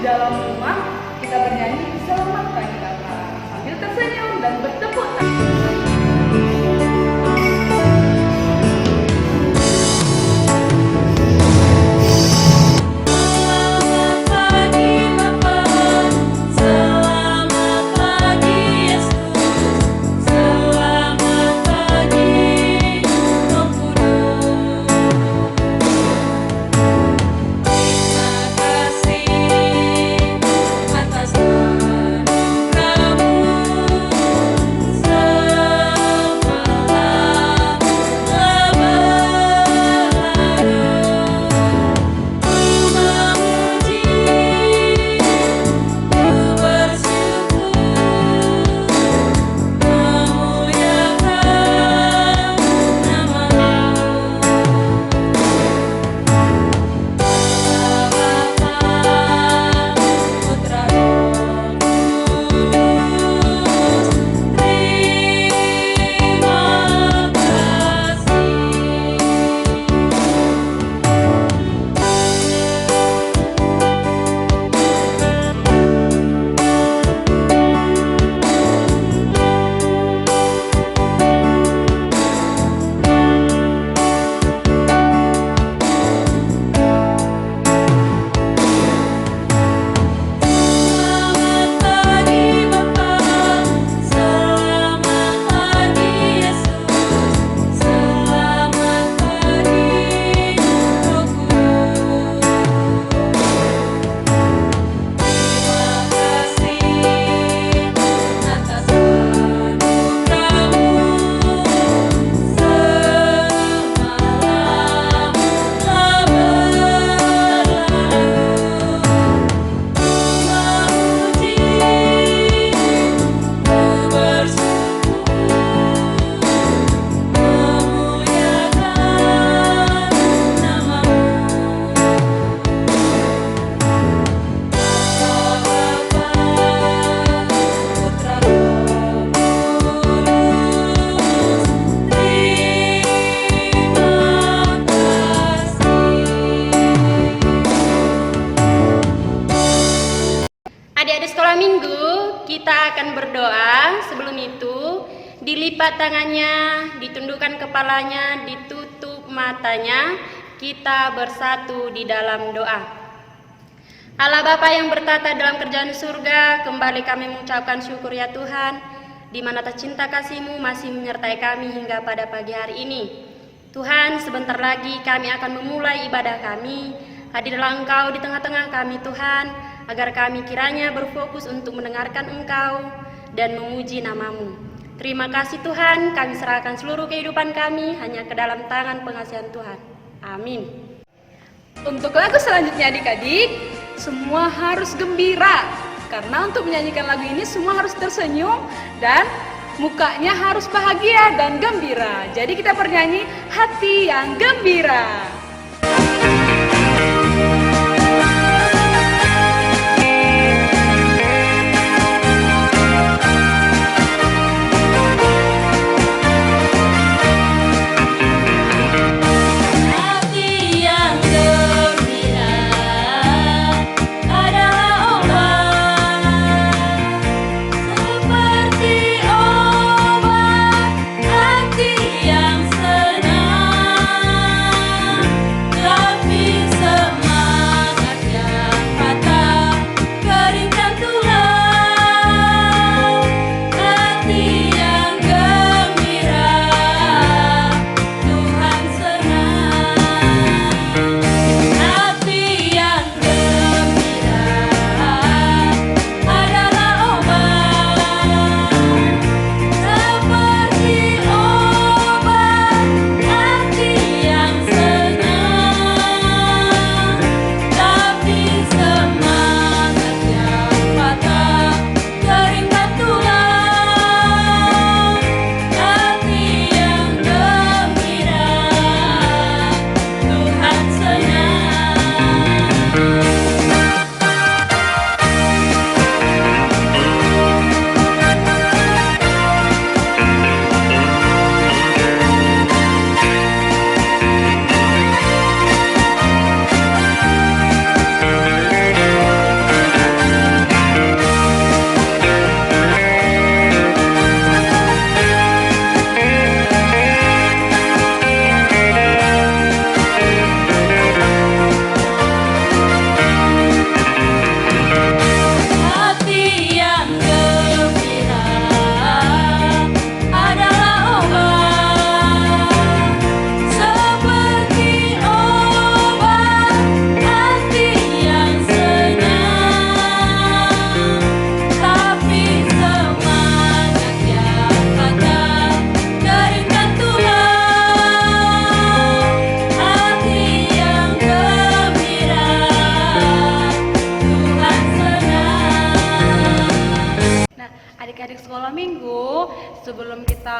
dalam rumah kita bernyanyi selamat pagi Bapak sambil tersenyum dan bertepuk tangan. Adik-adik sekolah minggu, kita akan berdoa. Sebelum itu, dilipat tangannya, ditundukkan kepalanya, ditutup matanya. Kita bersatu di dalam doa. Allah Bapa yang bertata dalam kerajaan surga, kembali kami mengucapkan syukur ya Tuhan, di mana cinta kasih-Mu masih menyertai kami hingga pada pagi hari ini. Tuhan, sebentar lagi kami akan memulai ibadah kami. Hadirlah Engkau di tengah-tengah kami Tuhan, agar kami kiranya berfokus untuk mendengarkan Engkau dan memuji nama-Mu. Terima kasih Tuhan, kami serahkan seluruh kehidupan kami hanya ke dalam tangan pengasihan Tuhan. Amin. Untuk lagu selanjutnya adik-adik, semua harus gembira. Karena untuk menyanyikan lagu ini semua harus tersenyum dan mukanya harus bahagia dan gembira. Jadi kita bernyanyi hati yang gembira. Hati yang senang, tapi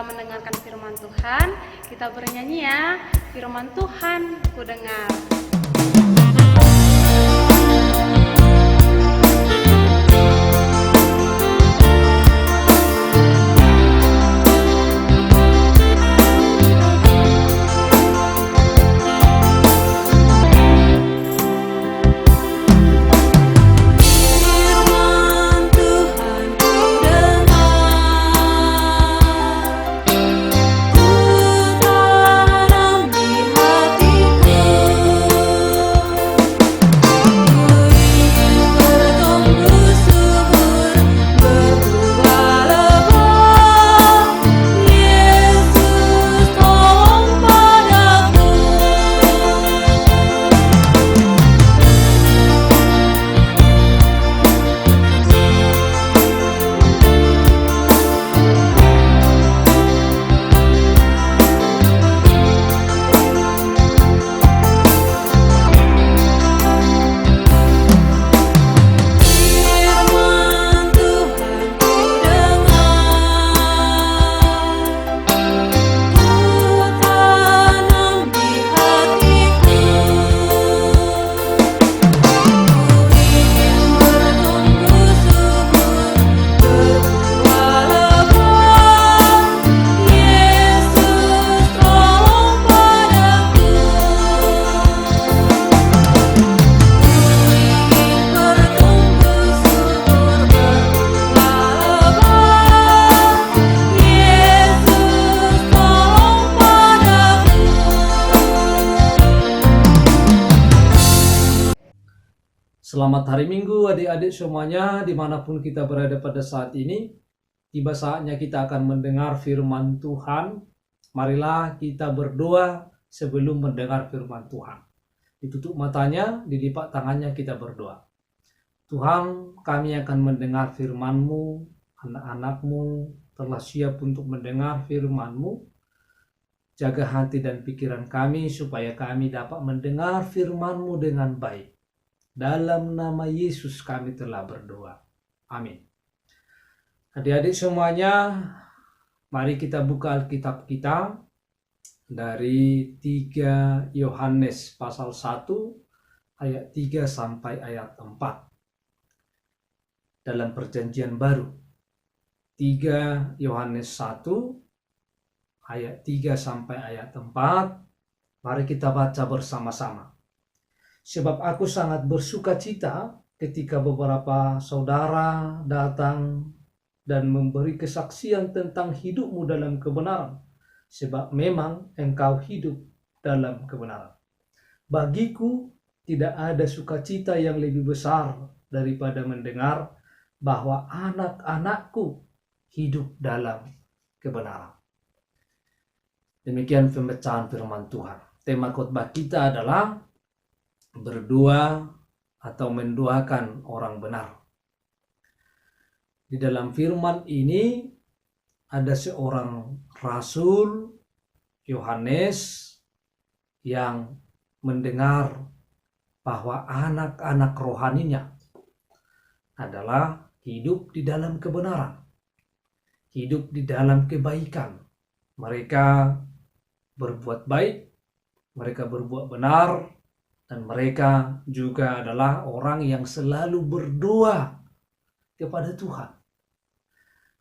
setelah mendengarkan firman Tuhan, kita bernyanyi ya. Firman Tuhan ku dengar. Selamat hari Minggu adik-adik semuanya dimanapun kita berada pada saat ini. Tiba saatnya kita akan mendengar firman Tuhan. Marilah kita berdoa sebelum mendengar firman Tuhan. Ditutup matanya, dilipat tangannya, kita berdoa. Tuhan, kami akan mendengar firman-Mu. Anak-anak-Mu telah siap untuk mendengar firman-Mu. Jaga hati dan pikiran kami supaya kami dapat mendengar firman-Mu dengan baik. Dalam nama Yesus kami telah berdoa. Amin. Adik-adik semuanya, mari kita buka Alkitab kita dari 3 Yohanes pasal 1 ayat 3 sampai ayat 4. Dalam perjanjian baru. 3 Yohanes 1 ayat 3 sampai ayat 4. Mari kita baca bersama-sama. Sebab aku sangat bersuka cita ketika beberapa saudara datang dan memberi kesaksian tentang hidupmu dalam kebenaran. Sebab memang engkau hidup dalam kebenaran. Bagiku tidak ada sukacita yang lebih besar daripada mendengar bahwa anak-anakku hidup dalam kebenaran. Demikian pembacaan firman Tuhan. Tema khotbah kita adalah berdoa atau mendoakan orang benar. Di dalam firman ini ada seorang rasul Yohanes yang mendengar bahwa anak-anak rohaninya adalah hidup di dalam kebenaran, hidup di dalam kebaikan. Mereka berbuat baik, mereka berbuat benar, dan mereka juga adalah orang yang selalu berdoa kepada Tuhan.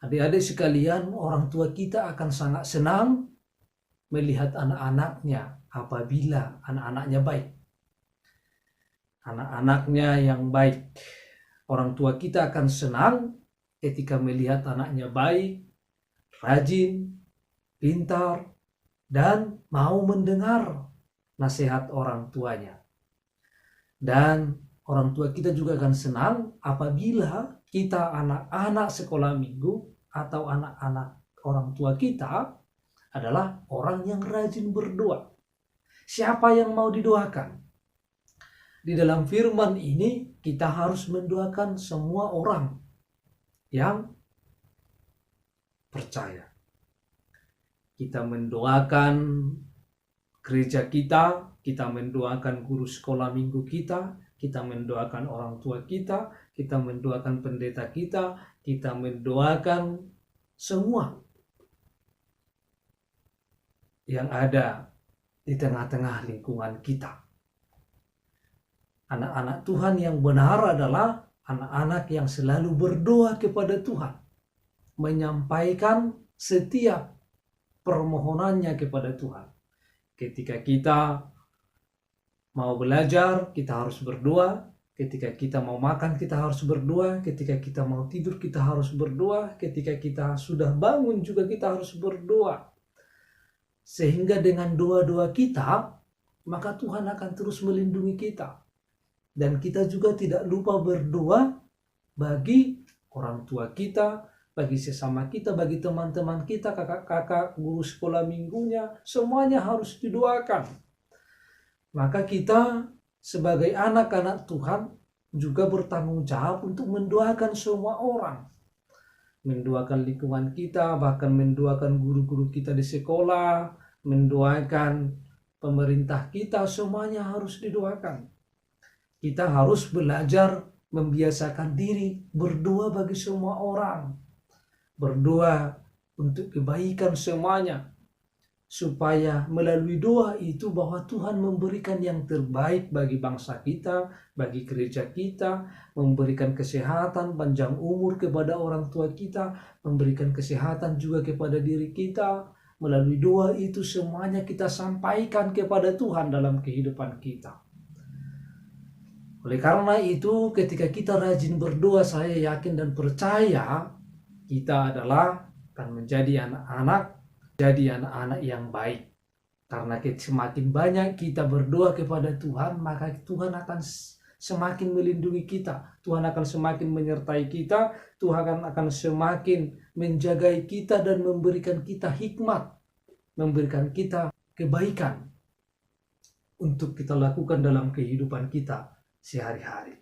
Adik-adik sekalian, orang tua kita akan sangat senang melihat anak-anaknya apabila anak-anaknya baik. Anak-anaknya yang baik. Orang tua kita akan senang ketika melihat anaknya baik, rajin, pintar, dan mau mendengar nasihat orang tuanya. Dan orang tua kita juga akan senang apabila kita anak-anak sekolah minggu atau anak-anak orang tua kita adalah orang yang rajin berdoa. Siapa yang mau didoakan? Di dalam firman ini kita harus mendoakan semua orang yang percaya. Kita mendoakan gereja kita, kita mendoakan guru sekolah minggu kita mendoakan orang tua kita mendoakan pendeta kita mendoakan semua yang ada di tengah-tengah lingkungan kita. Anak-anak Tuhan yang benar adalah anak-anak yang selalu berdoa kepada Tuhan, menyampaikan setiap permohonannya kepada Tuhan. Ketika kita mau belajar, kita harus berdoa. Ketika kita mau makan, kita harus berdoa. Ketika kita mau tidur, kita harus berdoa. Ketika kita sudah bangun juga kita harus berdoa. Sehingga dengan doa-doa kita, maka Tuhan akan terus melindungi kita. Dan kita juga tidak lupa berdoa bagi orang tua kita, bagi sesama kita, bagi teman-teman kita, kakak-kakak, guru sekolah minggunya, semuanya harus didoakan. Maka kita sebagai anak-anak Tuhan juga bertanggung jawab untuk mendoakan semua orang. Mendoakan lingkungan kita, bahkan mendoakan guru-guru kita di sekolah, mendoakan pemerintah kita, semuanya harus didoakan. Kita harus belajar membiasakan diri berdoa bagi semua orang. Berdoa untuk kebaikan semuanya. Supaya melalui doa itu bahwa Tuhan memberikan yang terbaik bagi bangsa kita, bagi gereja kita, memberikan kesehatan, panjang umur kepada orang tua kita, memberikan kesehatan juga kepada diri kita. Melalui doa itu semuanya kita sampaikan kepada Tuhan dalam kehidupan kita. Oleh karena itu, ketika kita rajin berdoa, saya yakin dan percaya kita adalah akan menjadi anak-anak yang baik. Karena semakin banyak kita berdoa kepada Tuhan, maka Tuhan akan semakin melindungi kita. Tuhan akan semakin menyertai kita. Tuhan akan semakin menjaga kita dan memberikan kita hikmat, memberikan kita kebaikan untuk kita lakukan dalam kehidupan kita sehari-hari.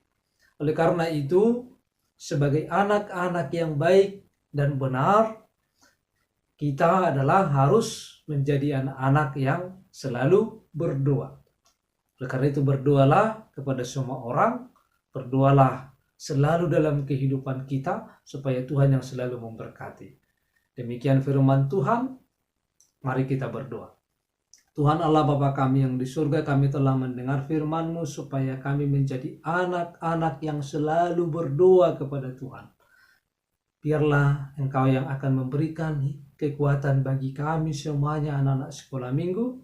Oleh karena itu, sebagai anak-anak yang baik dan benar, kita adalah harus menjadi anak-anak yang selalu berdoa. Oleh karena itu berdoalah kepada semua orang, berdoalah selalu dalam kehidupan kita supaya Tuhan yang selalu memberkati. Demikian firman Tuhan, mari kita berdoa. Tuhan Allah Bapa kami yang di surga, kami telah mendengar firman-Mu supaya kami menjadi anak-anak yang selalu berdoa kepada Tuhan. Biarlah Engkau yang akan memberikan kekuatan bagi kami semuanya anak-anak sekolah minggu,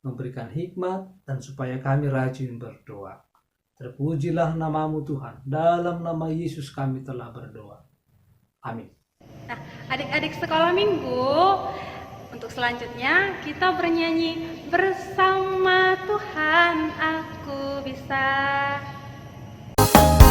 memberikan hikmat dan supaya kami rajin berdoa. Terpujilah nama-Mu Tuhan, dalam nama Yesus kami telah berdoa. Amin. Nah, adik-adik sekolah minggu, untuk selanjutnya kita bernyanyi bersama Tuhan aku bisa. Tuhan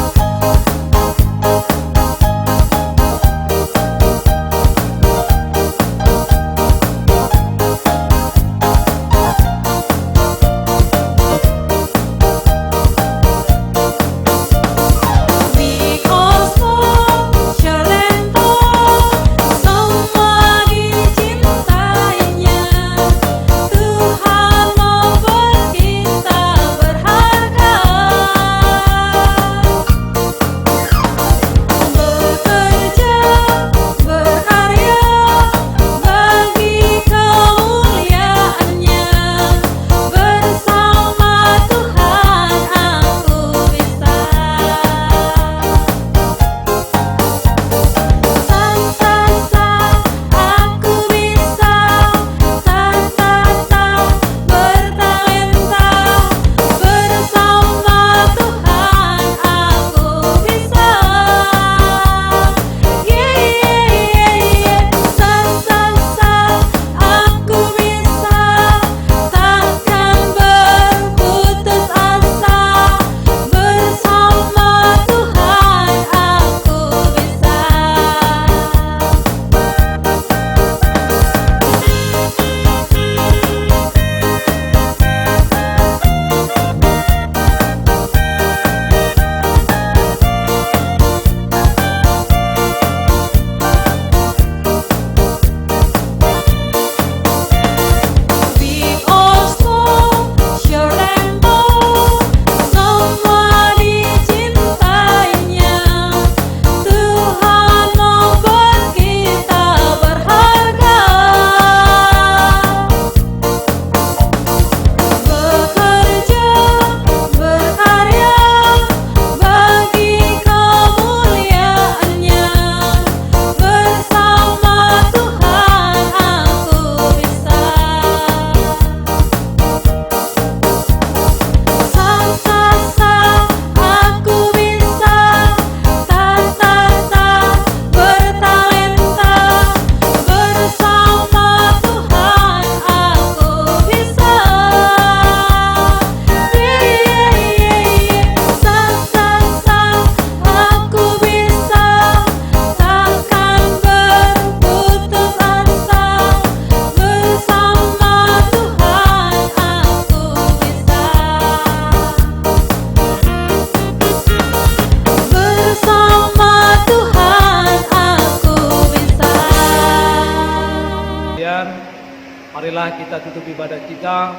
marilah kita tutup ibadah kita,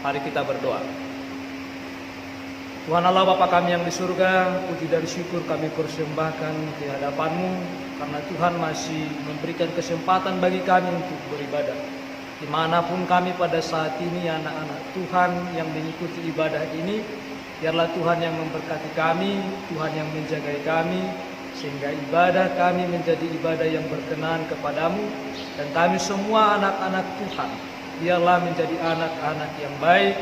mari kita berdoa. Tuhan Allah Bapa kami yang di surga, puji dan syukur kami persembahkan di hadapan-Mu, karena Tuhan masih memberikan kesempatan bagi kami untuk beribadah. Dimanapun kami pada saat ini, anak-anak Tuhan yang mengikuti ibadah ini, biarlah Tuhan yang memberkati kami, Tuhan yang menjagai kami, sehingga ibadah kami menjadi ibadah yang berkenan kepadamu, dan kami semua anak-anak Tuhan, biarlah menjadi anak-anak yang baik,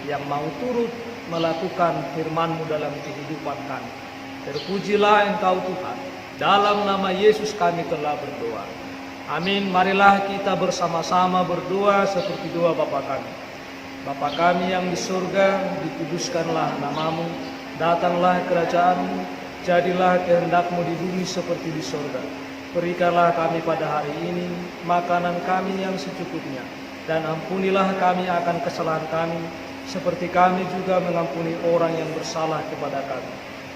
yang mau turut melakukan firman-Mu dalam kehidupan kami. Terpujilah Engkau Tuhan, dalam nama Yesus kami telah berdoa. Amin. Marilah kita bersama-sama berdoa seperti doa Bapa kami. Bapa kami yang di surga, dikuduskanlah nama-Mu, datanglah kerajaan-Mu, jadilah kehendak-Mu di bumi seperti di surga. Berikanlah kami pada hari ini makanan kami yang secukupnya, dan ampunilah kami akan kesalahan kami, seperti kami juga mengampuni orang yang bersalah kepada kami.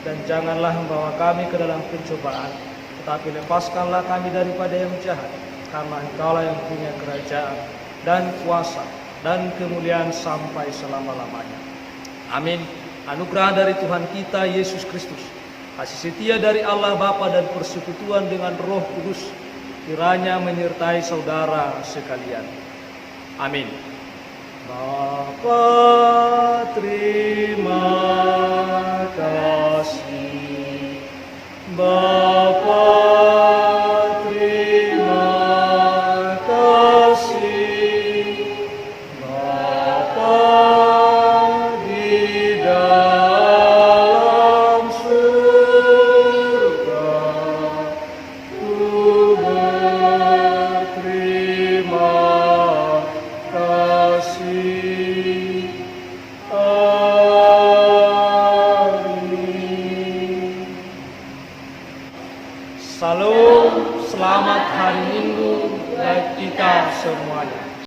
Dan janganlah membawa kami ke dalam pencobaan, tetapi lepaskanlah kami daripada yang jahat, karena Engkaulah yang punya kerajaan dan kuasa dan kemuliaan sampai selama-lamanya. Amin. Anugerah dari Tuhan kita Yesus Kristus, kasih setia dari Allah Bapa dan persekutuan dengan Roh Kudus kiranya menyertai saudara sekalian. Amin. Bapa, terima kasih. Bapa, terima kasih. Bapa di dalam surga, ku berterima kasih. Amin. Salam, selamat hari Minggu bagi kita semuanya.